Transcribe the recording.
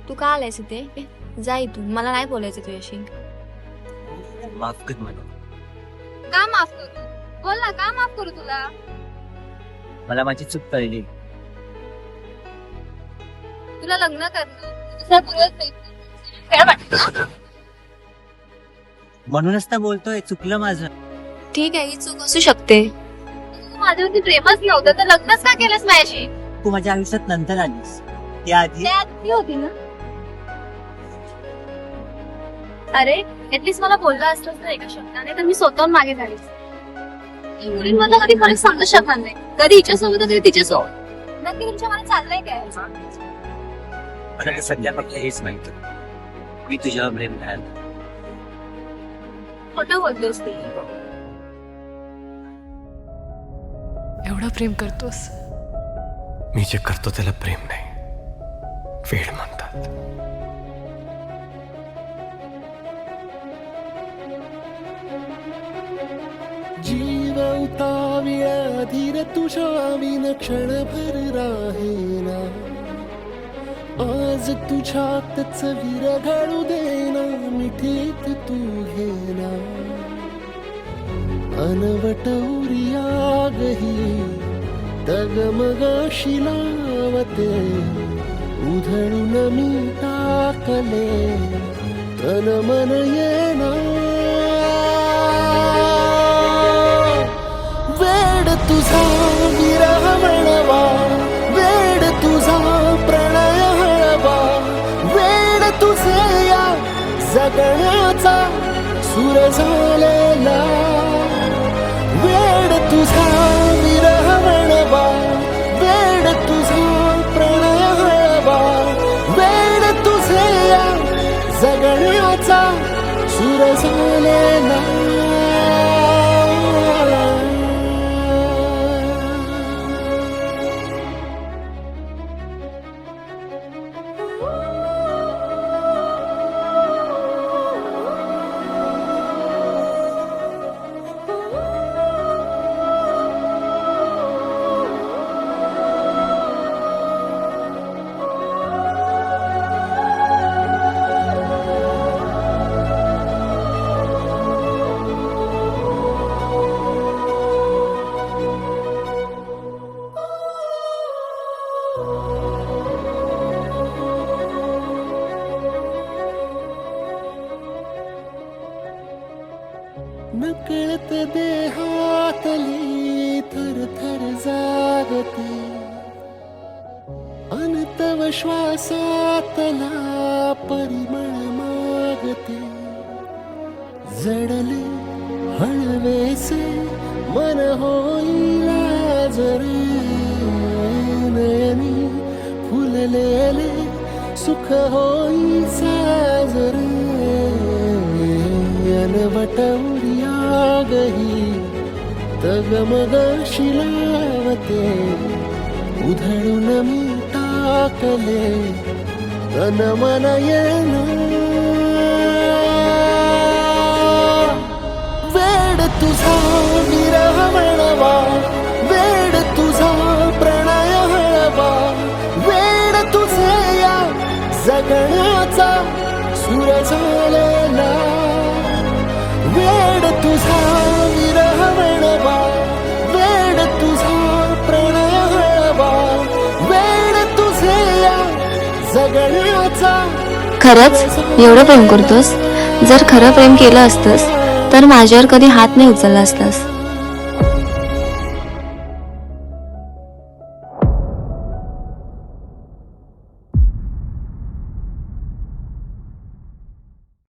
तू का आलायस इथे? जा इथून, मला नाही बोलायचं तुझ्याशी. माफ कर मला. का माफ करू? बोल ना, का माफ करू तुला? मला माझी चूक कळली. तुला लग्न करणं दुसऱ्या पूर्वज म्हणूनच तर बोलतोय, चुकलं माझं. ठीक आहे, ही चूक असू शकते. तू माझ्यावरती प्रेमच नव्हतं तर लग्नच का केलंस माझ्याशी? तू माझ्या आयुष्यात नंतर आलीस, त्याआधी ती होती ना. अरे ऍटलीस्ट मला बोललं असतंच ना एका शब्दाने, तर मी स्वतःहून मागे झालीस. मुलींमधलं कधी फरक समजू शकणार नाही. कधी हिच्यासोबत कधी तिच्यासोबत. नक्की तुमच्या मनात चाललंय काय? मला सध्या फक्त हेच माहित, मी तुझ्यावर प्रेम नाही. खोटं बोलतोस तू. एवढं प्रेम करतोस? मी जे करतो त्याला प्रेम नाही, वेळ म्हणतात. जीव उताविळा धीर तुझ्या विन क्षणभर राहेना. आज तुझ्यातच विरघळू देना, मिठीत तू घेना. अनवट उरियागही डगमगाशी लावते. उधळून मी टाकले तन मन येना. वेड तुझा विरह म्हणवा, वेड तुझा प्रणय हळवा. वेड तुझे या जगण्याचा सूर झालेला. वेड तुझा विरह म्हणवा, वेड तुझा प्रणय हळवा. वेड तुझे या जगण्याचा सूर झालेला. नकळत देहातली थर थर जागते. अनतव श्वासातला परिमळ मागते. जडले हळवेसे मन होईला जरे. नयनी फुललेले सुख होई साजरे. अनवट उरियागही तगमगाशी लावते. उधळून मी टाकले तन मन येना. वेड तुझा विरह म्हणवा, वेड तुझा प्रणय हळवा. वेड तुझे या जगण्याचा सूर झालेला. वेड तुझा विरह म्हणवा, वेड तुझा प्रणय हळवा. वेड तुझे या जगण्याचा. खरंच एवढं प्रेम करतोस? जर खरं प्रेम केलं असतंस तर माझ्यावर कधी हात नाही उचलला असतास.